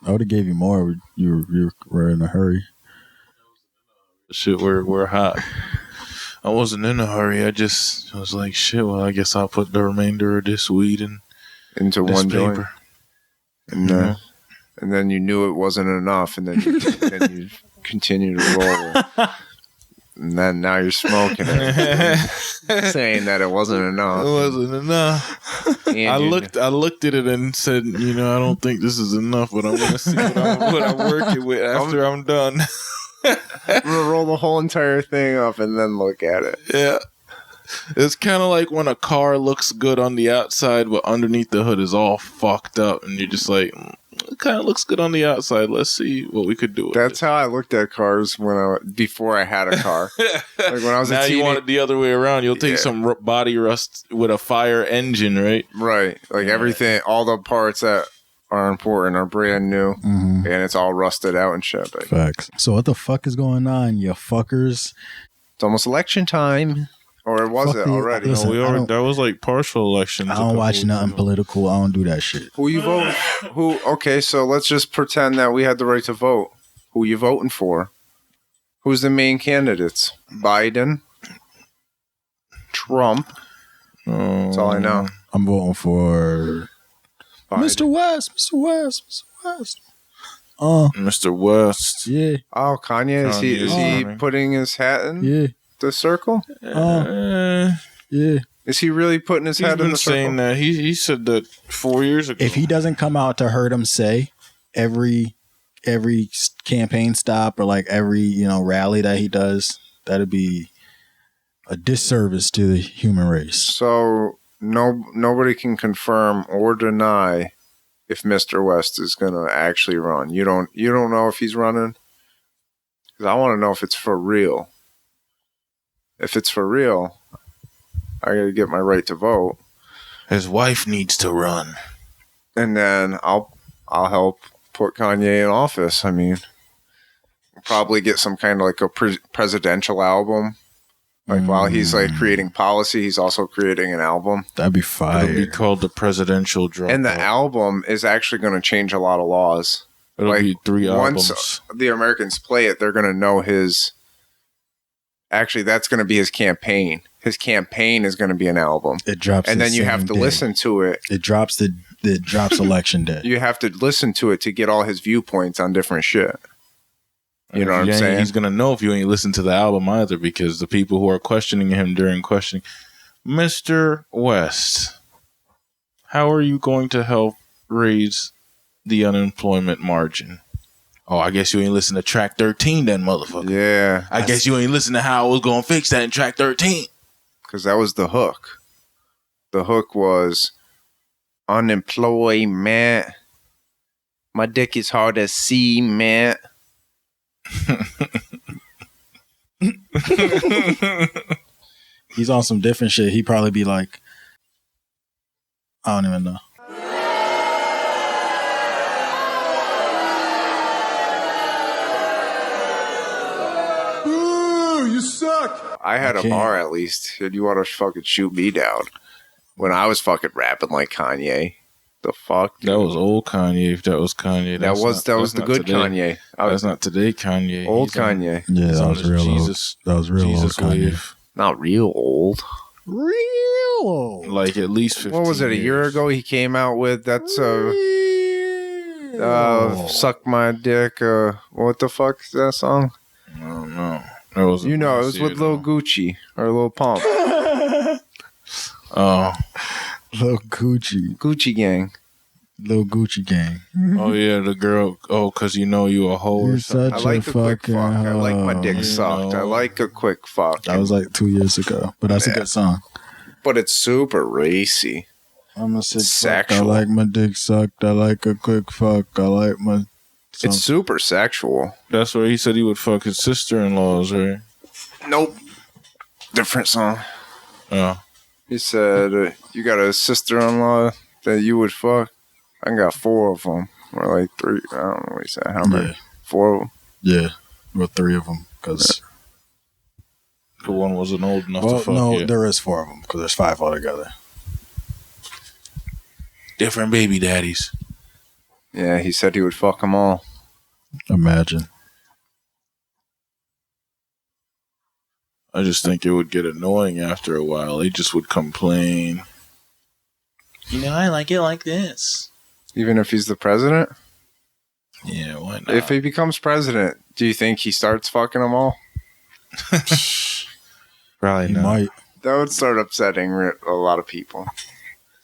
I would have gave you more. You were in a hurry. Shit, we're hot. I wasn't in a hurry. I was like, shit. Well, I guess I'll put the remainder of this weed into this one paper. joint. And then you knew it wasn't enough, and then you continue to roll. And then now you're smoking it, saying that it wasn't enough. It wasn't enough. I looked at it and said, I don't think this is enough, but I'm gonna see what I'm working with after I'm done. I'm gonna roll the whole entire thing up and then look at it. Yeah. It's kind of like when a car looks good on the outside, but underneath the hood is all fucked up, and you're just like, it kind of looks good on the outside. Let's see what we could do with That's how I looked at cars before I had a car. Like when I was now you want it the other way around. You'll take some body rust with a fire engine, right? Right. Like everything, all the parts that are important are brand new, and it's all rusted out and shit. But Facts. So what the fuck is going on, you fuckers? it's almost election time. Or was it already? Listen, that was like partial elections. I don't watch nothing political. I don't do that shit. Who you vote? Okay, so let's just pretend that we had the right to vote. Who you voting for? Who's the main candidates? Biden, Trump. That's all I know. I'm voting for Biden. Mr. West. Mr. West. Mr. West. Yeah. Oh, Kanye. Is he putting his hat in? Yeah. The circle? Yeah. Is he really putting his head in the circle? Saying that he said that 4 years ago. If he doesn't come out to heard him say every campaign stop or like every rally that he does, that'd be a disservice to the human race. So nobody can confirm or deny if Mr. West is going to actually run. You don't know if he's running? Because I want to know if it's for real. If it's for real, I got to get my right to vote. His wife needs to run, and then I'll help put Kanye in office. I mean, we'll probably get some kind of like a presidential album. Like while he's like creating policy, he's also creating an album. That'd be fire. It'll be called the Presidential Drop. And the album is actually going to change a lot of laws. It'll be 3 albums. Once the Americans play it, they're going to know his. Actually, that's going to be his campaign. His campaign is going to be an album. It drops, and then you have to listen to it. It drops election day. You have to listen to it to get all his viewpoints on different shit. You know what I'm saying? He's going to know if you ain't listen to the album either, because the people who are questioning him during questioning, Mr. West, how are you going to help raise the unemployment margin? Oh, I guess you ain't listen to track 13 then, motherfucker. Yeah. I guess you ain't listen to how I was going to fix that in track 13. Because that was the hook. The hook was unemployment. My dick is hard to see, man. He's on some different shit. He'd probably be like, I don't even know. You suck. I had a bar at least. And you want to fucking shoot me down when I was fucking rapping like Kanye. The fuck? Dude? That was old Kanye. If that was Kanye, that was the good today. Kanye. That's not today Kanye. Old Kanye. Yeah, that was real Jesus. Old. That was real Jesus old Kanye. wave. Not real old. Real old. Like at least 15 What was it? A year ago he came out with that's suck my dick. What the fuck is that song? I don't know. It was it was with Lil Gucci or Lil Pump. Oh, Lil Gucci Gang. Lil Gucci Gang. Oh yeah, the girl. Oh, cause you a hoe or something. I like a quick fuck. I like my dick sucked. I like a quick fuck. That was like 2 years ago, but that's a good song. But it's super racy. I'm a sick fuck. I like my dick sucked. I like a quick fuck. I like my. It's super sexual. That's where he said he would fuck his sister-in-laws, right? Nope. Different song. Oh. He said, you got a sister-in-law that you would fuck? I got 4 of them. Or like 3. I don't know what he said. How many? Yeah. 4 of them? Yeah. Or 3 of them. Because the one wasn't old enough to fuck no, yet. there is 4 of them. Because there's 5 altogether. Different baby daddies. Yeah, he said he would fuck them all. Imagine. I just think it would get annoying after a while. They just would complain. I like it like this. Even if he's the president? Yeah, why not? If he becomes president, do you think he starts fucking them all? Probably He not. might. That would start upsetting a lot of people.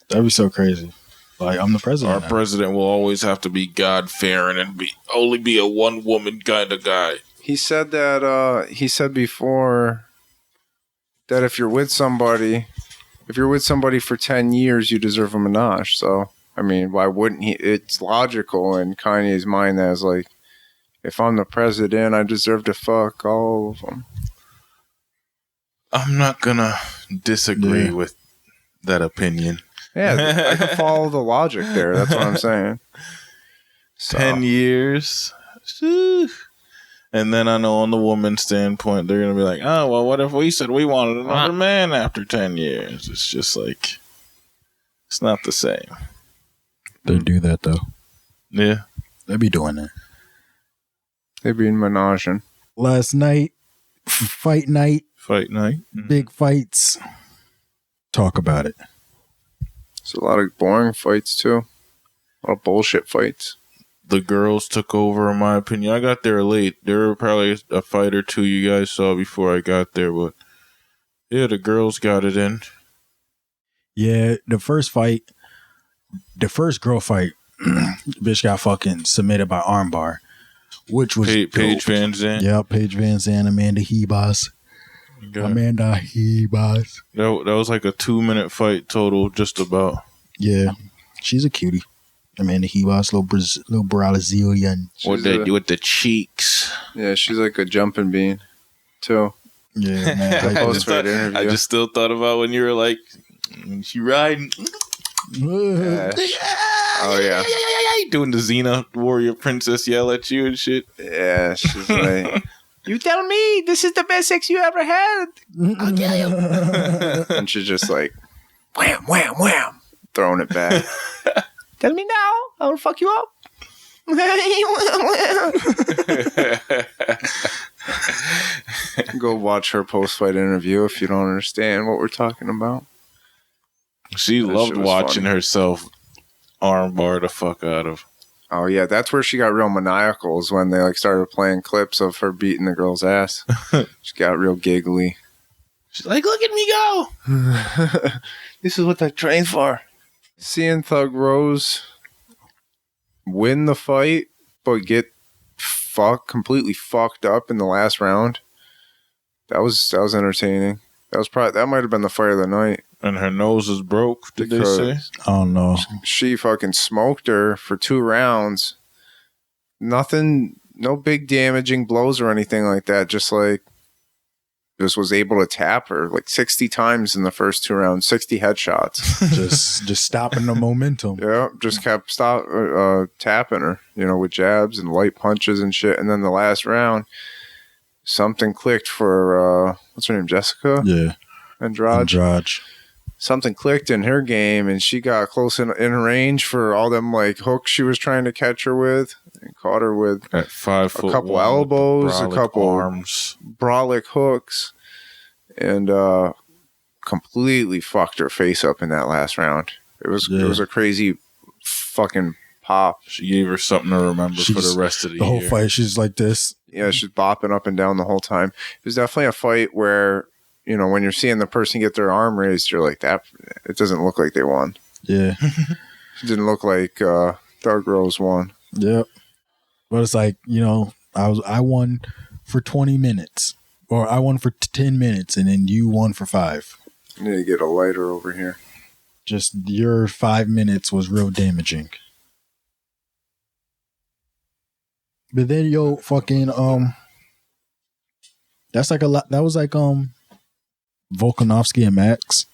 That'd be so crazy. Like, I'm the president. Our now. president will always have to be God-fearing and only be a one-woman kind of guy. He said that. He said before that if you're with somebody for 10 years, you deserve a menage. So, I mean, why wouldn't he? It's logical in Kanye's mind as like, if I'm the president, I deserve to fuck all of them. I'm not gonna disagree with that opinion. Yeah, I can follow the logic there. That's what I'm saying. So, 10 years. And then I know on the woman's standpoint, they're going to be like, oh, well, what if we said we wanted another man after 10 years? It's just like, it's not the same. They do that, though. Yeah. They be doing that. They be menaging. Last night, fight night, Fight night. big fights. Talk about it. There's a lot of boring fights, too. A lot of bullshit fights. The girls took over, in my opinion. I got there late. There were probably a fight or two you guys saw before I got there, but yeah, the girls got it in. Yeah, the first girl fight, bitch got fucking submitted by armbar, which was Paige Van Zandt. Yeah, Paige Van Zandt, Amanda Hebos. Amanda Hebos. That was like a 2-minute fight total, just about. Yeah, she's a cutie. Amanda Hebos, little Brazilian. With the cheeks. Yeah, she's like a jumping bean, too. Yeah, man. I just still thought about when you were like, she riding. Yeah. Oh, yeah. Doing the Xena warrior princess yell at you and shit. Yeah, she's like, you tell me this is the best sex you ever had. I'll kill you. And she's just like, wham, wham, wham, throwing it back. Tell me now, I will fuck you up. Go watch her post-fight interview if you don't understand what we're talking about. She loved watching herself armbar the fuck out of. Oh, yeah, that's where she got real maniacal, is when they like started playing clips of her beating the girl's ass. She got real giggly. She's like, look at me go. This is what I trained for. Seeing Thug Rose win the fight, but get completely fucked up in the last round, that was entertaining. That might have been the fight of the night. And her nose is broke, did they say? I don't know. She fucking smoked her for 2 rounds. Nothing, no big damaging blows or anything like that. Just was able to tap her like 60 times in the first 2 rounds, 60 headshots. just stopping the momentum. Yeah, just kept tapping her, with jabs and light punches and shit. And then the last round, something clicked for what's her name, Jessica? Yeah, Andrade. Something clicked in her game, and she got close in range for all them like hooks she was trying to catch her with, and caught her with at 5 foot, a couple elbows, a couple arms, brolic hooks, and completely fucked her face up in that last round. It was a crazy fucking pop. She gave her something to remember for the rest of the year. The whole fight, she's like this. Yeah, she's bopping up and down the whole time. It was definitely a fight where, when you're seeing the person get their arm raised, you're like, that. It doesn't look like they won. Yeah. It didn't look like Thug Rose won. Yep. But it's like, I won for 20 minutes. Or I won for 10 minutes, and then you won for 5. I need to get a lighter over here. Just your 5 minutes was real damaging. But then fucking that's like a lot. That was like Volkanovski and Max,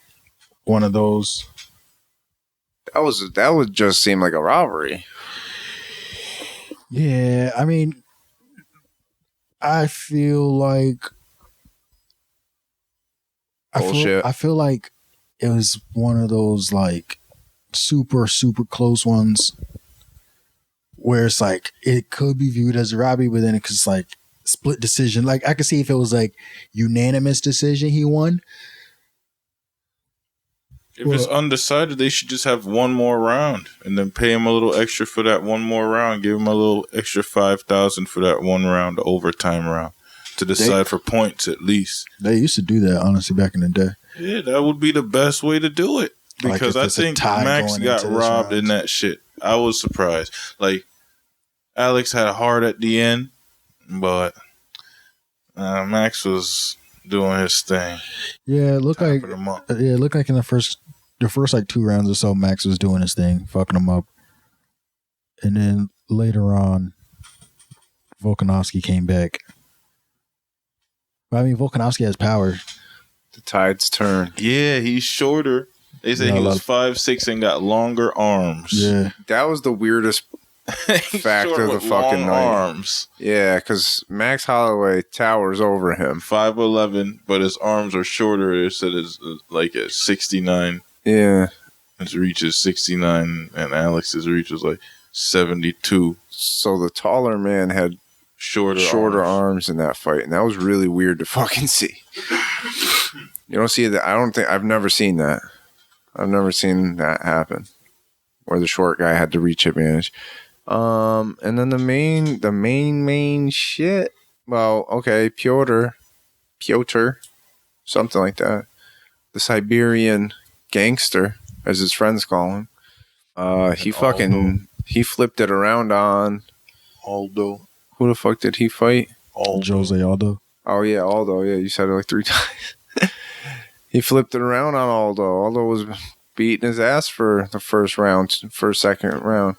one of those. That would just seem like a robbery. Yeah, I mean, I feel like bullshit. I feel like it was one of those like super super close ones where it's like it could be viewed as a robbery, but then it's like split decision. Like I could see if it was like unanimous decision, he won. If it's undecided, they should just have one more round and then pay him a little extra for that one more round. Give him a little extra $5,000 for that one round, the overtime round, to decide for points at least. They used to do that, honestly, back in the day. Yeah, that would be the best way to do it. Because I think Max got robbed in that shit. I was surprised. Like, Alex had a heart at the end, but Max was doing his thing. Yeah, it looked like in the first like 2 rounds or so, Max was doing his thing, fucking him up. And then later on, Volkanovski came back. But I mean, Volkanovski has power. The tides turn. Yeah, he's shorter. They say he was 5'6" and got longer arms. Yeah. That was the weirdest fact of the fucking night. Arms. Yeah, because Max Holloway towers over him. 5'11", but his arms are shorter. It said it's like at 69. Yeah. His reach is 69, and Alex's reach was like 72. So the taller man had shorter arms in that fight, and that was really weird to fucking see. You don't see that. I've never seen that. I've never seen that happen, where the short guy had the reach advantage. And then the main shit. Well, okay, Piotr, something like that. The Siberian gangster, as his friends call him. He flipped it around on Aldo. Who the fuck did he fight? Jose Aldo. Oh yeah, Aldo. Yeah, you said it like 3 times. He flipped it around on Aldo. Aldo was beating his ass for the second round.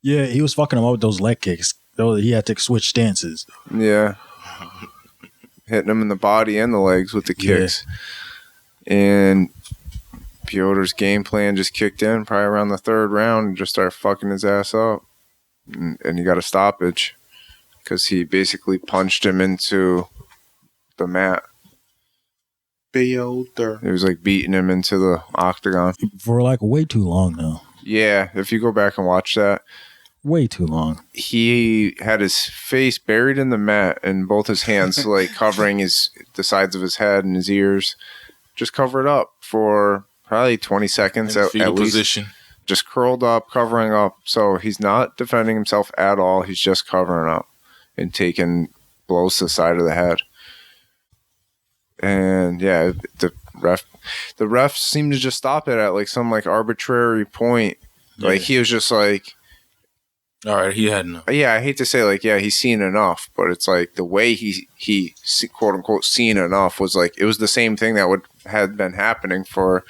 Yeah, he was fucking him up with those leg kicks. He had to switch stances. Yeah. Hitting him in the body and the legs with the kicks. Yeah. And Piotr's game plan just kicked in probably around the 3rd round and just started fucking his ass up. And he got a stoppage because he basically punched him into the mat. Piotr. He was like beating him into the octagon. For like way too long now. Yeah, if you go back and watch that. Way too long. He had his face buried in the mat and both his hands like covering the sides of his head and his ears. Just cover it up for probably 20 seconds at least. Position. Just curled up, covering up. So he's not defending himself at all. He's just covering up and taking blows to the side of the head. And yeah, the ref seemed to just stop it at like some like arbitrary point. Yeah. Like he was just like, all right, he had enough. Yeah, I hate to say like, yeah, he's seen enough, but it's like the way he quote unquote seen enough was like, it was the same thing that had been happening for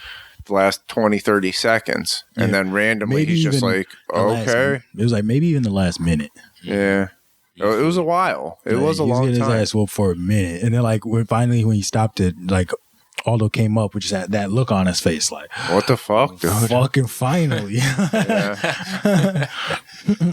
the last 20, 30 seconds. Yeah. And then randomly maybe he's just like, okay. It was like maybe even the last minute. Yeah. It was a while. It was a long time. He was getting his ass whooped for a minute. And then like when he stopped it, like Aldo came up with just that look on his face like, what the fuck, dude? Fucking finally.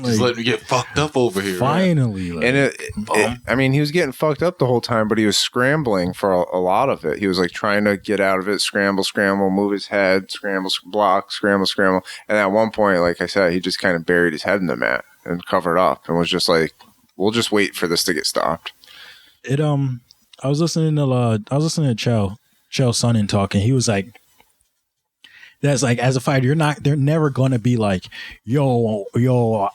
Just let me get fucked up over here. Finally. Right? And I mean, he was getting fucked up the whole time, but he was scrambling for a lot of it. He was like trying to get out of it, scramble, move his head, scramble, block, scramble. And at one point, like I said, he just kind of buried his head in the mat and covered up and was just like, we'll just wait for this to get stopped. I was listening to Chael Sonnen talking. He was like, that's like, as a fighter, they're never gonna be like, yo,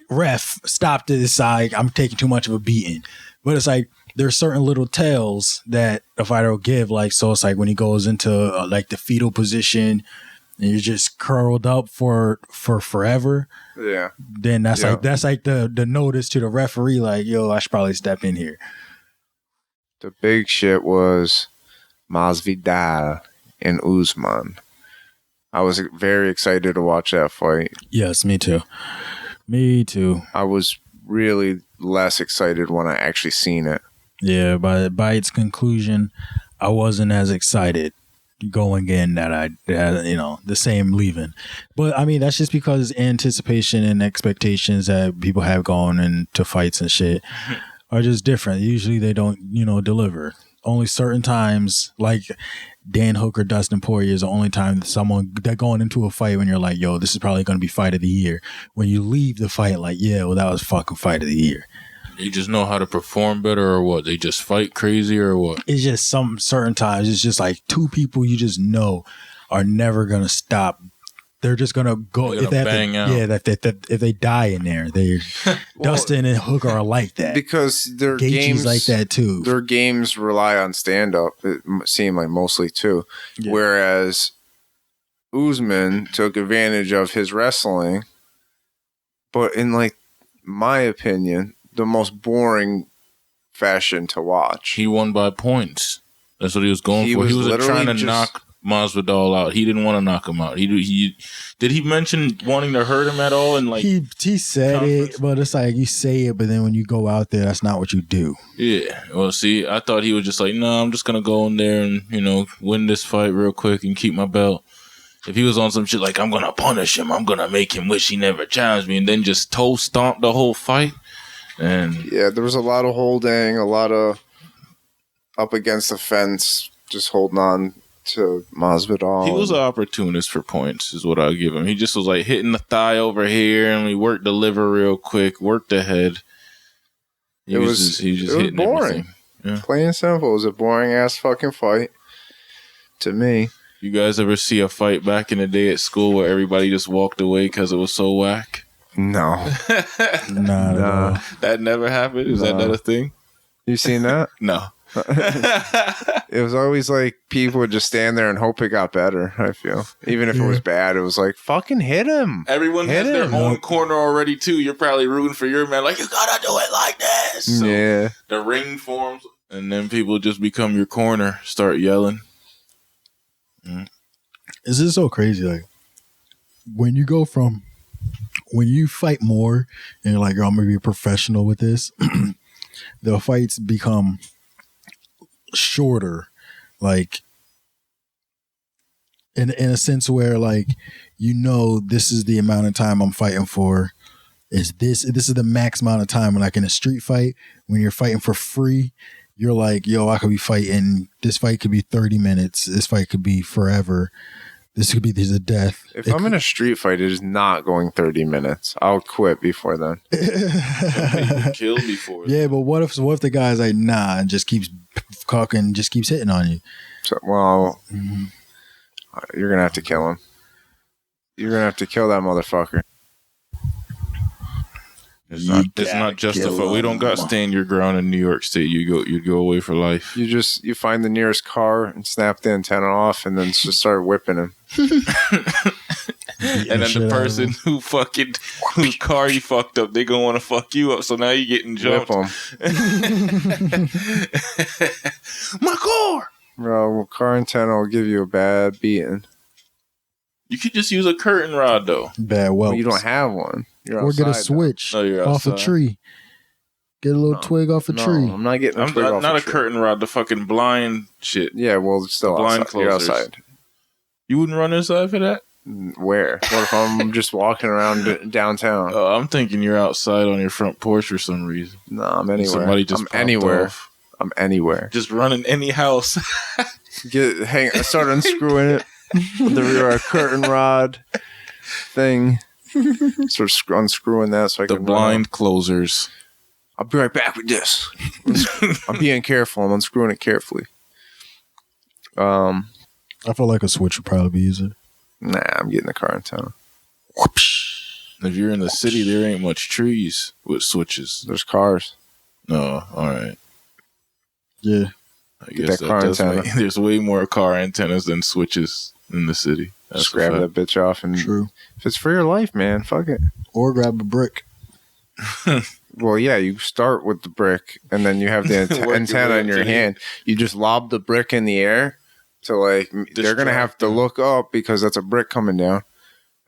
ref, stop this, I'm taking too much of a beating. But it's like there's certain little tells that a fighter will give, like, so it's like when he goes into like the fetal position and you're just curled up for forever. Yeah. Then that's like the notice to the referee, like, yo, I should probably step in here. The big shit was Masvidal and Usman. I was very excited to watch that fight. Yes, me too. I was really less excited when I actually seen it. Yeah, by its conclusion, I wasn't as excited going in that I the same leaving. But I mean, that's just because anticipation and expectations that people have going into fights and shit are just different. Usually they don't, deliver. Only certain times, like Dan Hooker, Dustin Poirier is the only time that someone that going into a fight when you're like, yo, this is probably going to be fight of the year. When you leave the fight, like, yeah, well, that was fucking fight of the year. They just know how to perform better, or what? They just fight crazy, or what? It's just some certain times. It's just like two people you just know are never going to stop. They're just gonna go if they bang out. Yeah, if they die in there, they Dustin and Hooker are like that because their Gaethje's games like that too. Their games rely on stand up. It seemed like mostly too, whereas Usman took advantage of his wrestling, but in like my opinion, the most boring fashion to watch. He won by points. That's what he was going for. He was trying to knock Masvidal out. He didn't want to knock him out. He did he mention wanting to hurt him at all? And like he said conference? It, but it's like you say it, but then when you go out there, that's not what you do. Yeah. Well, see, I thought he was just like, no, I'm just gonna go in there and win this fight real quick and keep my belt. If he was on some shit like I'm gonna punish him, I'm gonna make him wish he never challenged me, and then just toe stomp the whole fight. And yeah, there was a lot of holding, a lot of up against the fence, just holding on to Masvidal. He was an opportunist for points, is what I'll give him. He just was like hitting the thigh over here, and we worked the liver real quick, worked the head. He was hitting boring. Yeah. Plain and simple. It was a boring ass fucking fight to me. You guys ever see a fight back in the day at school where everybody just walked away because it was so whack? No. Nah. That never happened? Is that not a thing? You seen that? No. It was always like people would just stand there and hope it got better. I feel even if it was bad, it was like fucking hit him. Everyone has their own corner already too. You're probably rooting for your man, like you gotta do it like this. So yeah, the ring forms, and then people just become your corner, start yelling. This is so crazy. Like when you fight more, and you're like, oh, I'm gonna be a professional with this. The fights become shorter, like in a sense where like this is the amount of time I'm fighting for. This is the max amount of time. Like in a street fight, when you're fighting for free, you're like, yo, I could be fighting. This fight could be 30 minutes. This fight could be forever. This could be a death. If I'm in a street fight, it is not going 30 minutes. I'll quit before then. Kill before. Yeah, but what if the guy's like, nah, and just keeps cocking, just keeps hitting on you? So, you're gonna have to kill him. You're gonna have to kill that motherfucker. It's not justified. We don't got stand your ground in New York State. You go away for life. You find the nearest car and snap the antenna off, and then just start whipping him. And then the person whose car you fucked up, they gonna want to fuck you up. So now you getting jumped. Whip them. My car. Bro, car antenna will give you a bad beating. You could just use a curtain rod though. Bad well, you don't have one. Or get a switch off a tree. Get a little twig off a tree. I'm not getting a twig off not a a tree. curtain rod, the fucking blind shit. Yeah, well, it's still blind outside. You're outside. You wouldn't run inside for that? Where? What if I'm just walking around downtown? I'm thinking you're outside on your front porch for some reason. No, I'm anywhere. Somebody just I'm anywhere. Off. I'm anywhere. Just running any house. I start unscrewing it. The curtain rod thing. Sort of unscrewing that so I can. The blind closers. I'll be right back with this. I'm being careful. I'm unscrewing it carefully. I feel like a switch would probably be easier. Nah, I'm getting the car antenna. If you're in the city, there ain't much trees with switches. There's cars. No, all right. Yeah. I guess that car antenna. There's way more car antennas than switches in the city. Just grab that bitch off and true. If it's for your life, man, fuck it. Or grab a brick. Well, yeah, you start with the brick and then you have the antenna in your hand. You just lob the brick in the air to they're going to have to look up because that's a brick coming down.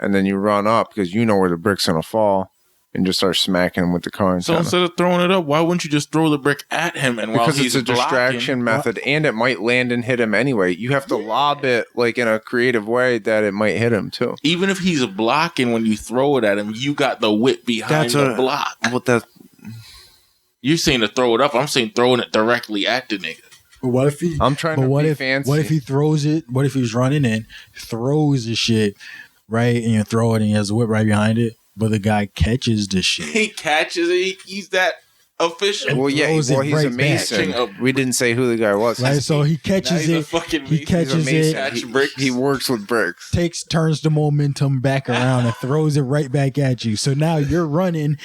And then you run up because you know where the brick's going to fall and just start smacking him with the car antenna. So instead of throwing it up, why wouldn't you just throw the brick at him? And while he's it's a distraction method, and it might land and hit him anyway. You have to lob it in a creative way that it might hit him too. Even if he's blocking when you throw it at him, you got the whip behind the block. What that? You're saying to throw it up. I'm saying throwing it directly at the nigga. But what if he? I'm trying But to what be if? fancy. What if he throws it? What if he's running in, throws the shit, right, and you throw it, and he has a whip right behind it, but the guy catches the shit. He catches it. He's that official. Well, yeah. throws Well, it he's right a mason. back. We didn't say who the guy was. Right, so he Now catches he's a it. fucking He mason. catches He's a it. mason. Catch bricks. He works with bricks. Turns the momentum back around and throws it right back at you. So now you're running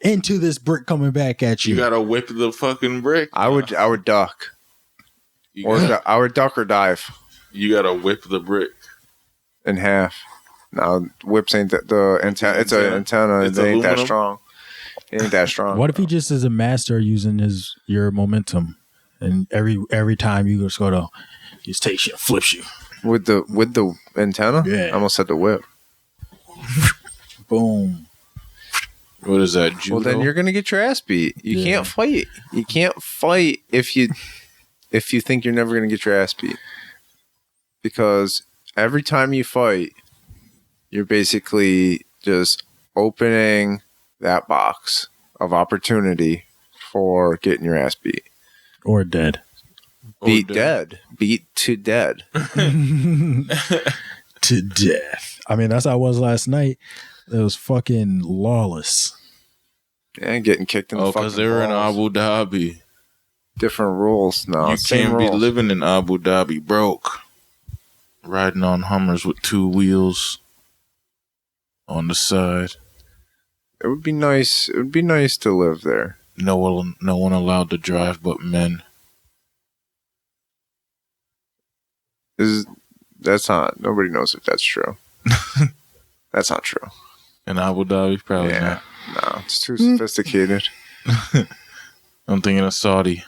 into this brick coming back at you. You gotta whip the fucking brick. I would duck, I would duck or dive You gotta whip the brick. in half. Now whips ain't the antenna. It's an antenna. It's It ain't that aluminum? strong. It ain't that strong. What if he just is a master using your momentum, and every time you just go to, he just takes you and flips you. with the antenna? Yeah. I almost said the whip. Boom. What is that? Judo? Well, then you're gonna get your ass beat. You can't fight. You can't fight if you think you're never gonna get your ass beat, because every time you fight, you're basically just opening that box of opportunity for getting your ass beat. Or dead. Beat dead. Beat to dead. To death. I mean, that's how I was last night. It was fucking lawless. Yeah, getting kicked in the fucking because they were in balls. Abu Dhabi. Different rules now. You Same can't be rules. living in Abu Dhabi broke. Riding on Hummers with 2 wheels on the side. It would be nice. It would be nice to live there. No one allowed to drive but men. That's not. Nobody knows if that's true. That's not true. In Abu Dhabi, probably Yeah. No, it's too sophisticated. not. I'm thinking of Saudi.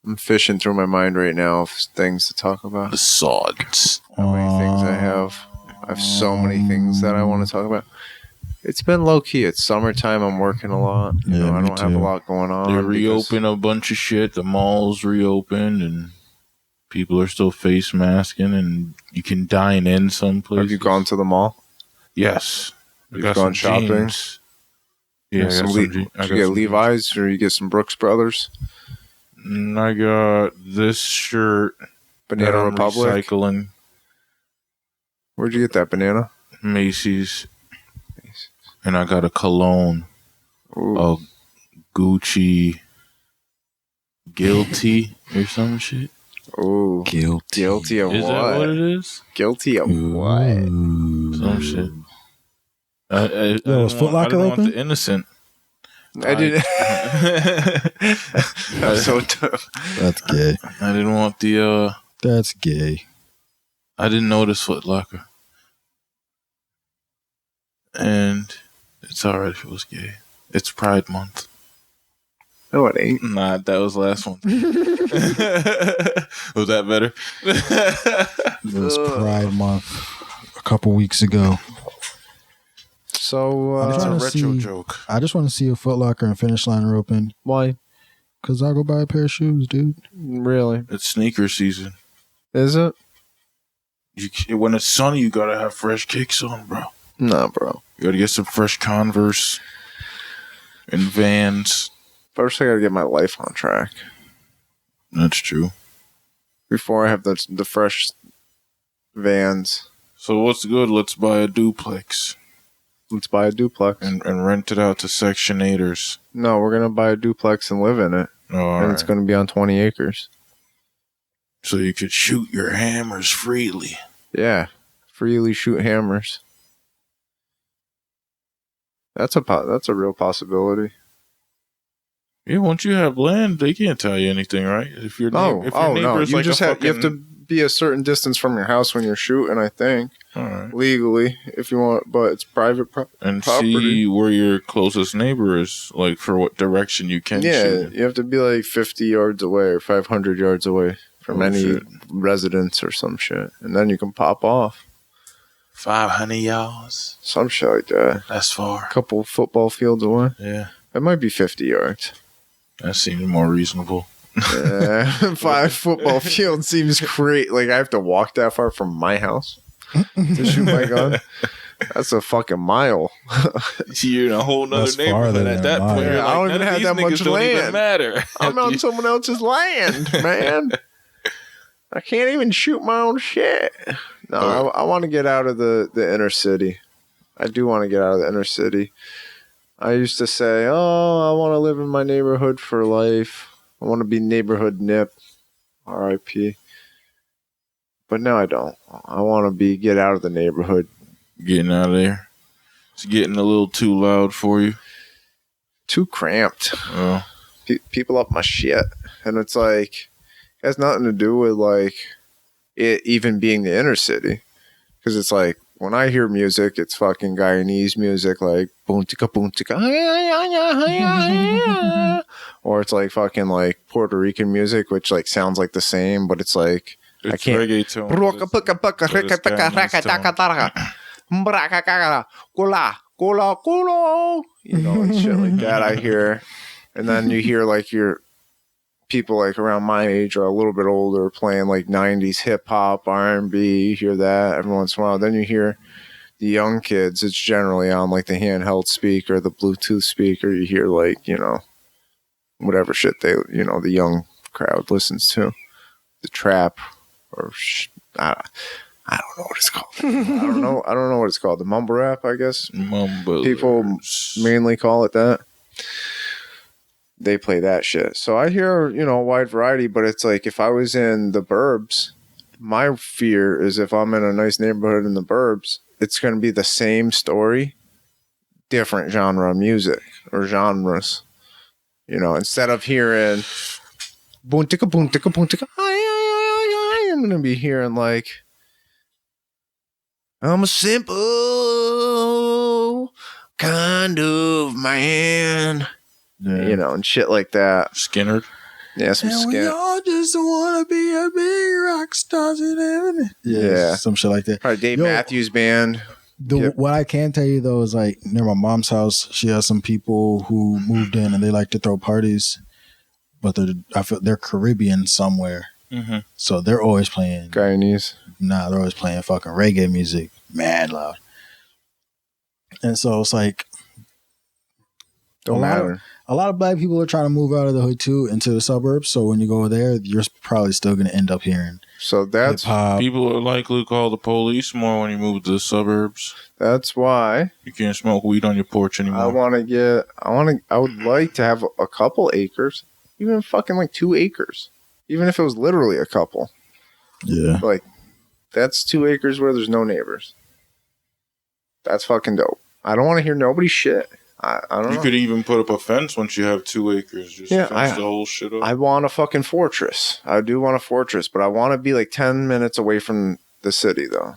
I'm fishing through my mind right now of things to talk about. The Sauds. How many things I have. I have so many things that I want to talk about. It's been low key. It's summertime. I'm working a lot. You know, I me don't have a too. lot going on. They because- reopened a bunch of shit. The malls reopened and people are still face masking and you can dine in some places. Have you gone to the mall? Yes. I You've got gone some shopping? jeans. Yeah, I got some some Le- je- I Did got you get some Levi's or you get some Brooks Brothers? jeans. I got this shirt. Banana that I'm Republic? Recycling. Where'd you get that banana? Macy's. And I got a cologne. Ooh. A Gucci Guilty or some shit. Ooh. Guilty of Is what? that what it is? Guilty of what? Some shit. I Yo, was Foot Locker want open? the innocent. I didn't. I'm so tough. That's gay. I didn't want the. That's gay. I didn't notice Foot Locker, and it's alright if it was gay. It's Pride Month. No, it ain't. Nah, that was the last one. Was that better? It was Pride Month a couple weeks ago. So, I'm It's a trying to retro see- joke. I just want to see if Foot Locker and Finish Line are open. why? Because I'll go buy a pair of shoes, dude. Really? It's sneaker season. Is it? When it's sunny, you gotta have fresh kicks on, bro. Nah, bro. You gotta get some fresh Converse and Vans. First, I gotta get my life on track That's true. before I have the fresh Vans. So what's good? Let's buy a duplex Let's buy a duplex. and rent it out to Section 8ers. No, we're gonna buy a duplex and live in it, All and right. it's gonna be on 20 acres. So you could shoot your hammers freely. Yeah, freely shoot hammers. That's a real possibility. Yeah, once you have land, they can't tell you anything, right? If your No, if your no, is you like just a have you have to fucking- be a certain distance from your house when you're shooting. I think all right. legally, if you want, but it's private And property. see where your closest neighbor is, like for what direction you can Yeah, shoot. you have to be like 50 yards away or 500 yards away from Oh, any shit. residence or some shit, and then you can pop off 500 yards. some shit like that. That's far. A couple football fields away. Yeah, It might be 50 yards. that seems more reasonable. 5 football fields seems great. Like I have to walk that far from my house to shoot my gun. That's a fucking mile. You're in a whole nother That's farther neighborhood than at that mine. point. Yeah, You're I like, don't none even of have these that much niggas don't even land. matter. I'm on someone else's land, man. I can't even shoot my own shit. No, I want to get out of the inner city. I do want to get out of the inner city. I used to say, oh, I want to live in my neighborhood for life. I want to be neighborhood nip. R.I.P. But no, I don't. I want to get out of the neighborhood. Getting out of there. It's getting a little too loud for you. Too cramped. Oh. People up my shit. And it's like, it has nothing to do with like it even being the inner city. Because it's like, when I hear music, it's fucking Guyanese music, like boom tika, or it's like fucking like Puerto Rican music, which like sounds like the same, but it's like It's I can't. reggaeton. You know, like shit like that. I hear, and then you hear like your people like around my age or a little bit older playing like 90s hip hop, R&B. You hear that every once in a while. Then you hear the young kids. It's generally on like the handheld speaker, the Bluetooth speaker. You hear like, you know, whatever shit they, you know, the young crowd listens to, the trap or I don't know what it's called. I don't know what it's called. The mumble rap, I guess. Mumblers. People mainly call it that. They play that shit. So I hear, you know, a wide variety, but it's like if I was in the burbs, my fear is if I'm in a nice neighborhood in the burbs, it's going to be the same story, different genre of music or genres. You know, instead of hearing boom ticka boom ticka boom ticka, I'm going to be hearing like, I'm a simple kind of man. Yeah. You know, and shit like that. Skinner. Yeah, some And we skin. all just want to be a big rock stars in heaven. Yeah. Some shit like that. Probably Dave Yo, Matthews Band. What I can tell you though is like near my mom's house, she has some people who moved in and they like to throw parties, but they're Caribbean somewhere, Mm-hmm. so they're always playing. Guyanese. Nah, they're always playing fucking reggae music, mad loud. And so it's like Don't matter. a lot of black people are trying to move out of the hood too into the suburbs. So when you go there, you're probably still going to end up hearing So that's hip-hop. People are likely to call the police more when you move to the suburbs. why You can't smoke weed on your porch anymore. I would like to have a couple acres, even fucking like 2 acres, even if it was literally a couple. Yeah. Like that's 2 acres where there's no neighbors. That's fucking dope. I don't want to hear nobody's shit. I don't know. You could even put up a fence once you have 2 acres. Just fence the whole shit up. I want a fucking fortress. I do want a fortress, but I want to be like 10 minutes away from the city, though.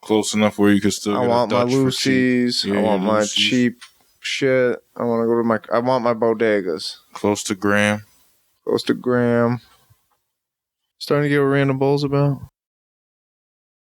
Close enough where you could still. I want my Lucy's. I want my cheap shit. I want to go to I want my bodegas. Close to Graham. Close to Graham. Starting to get what Random Bowl's about.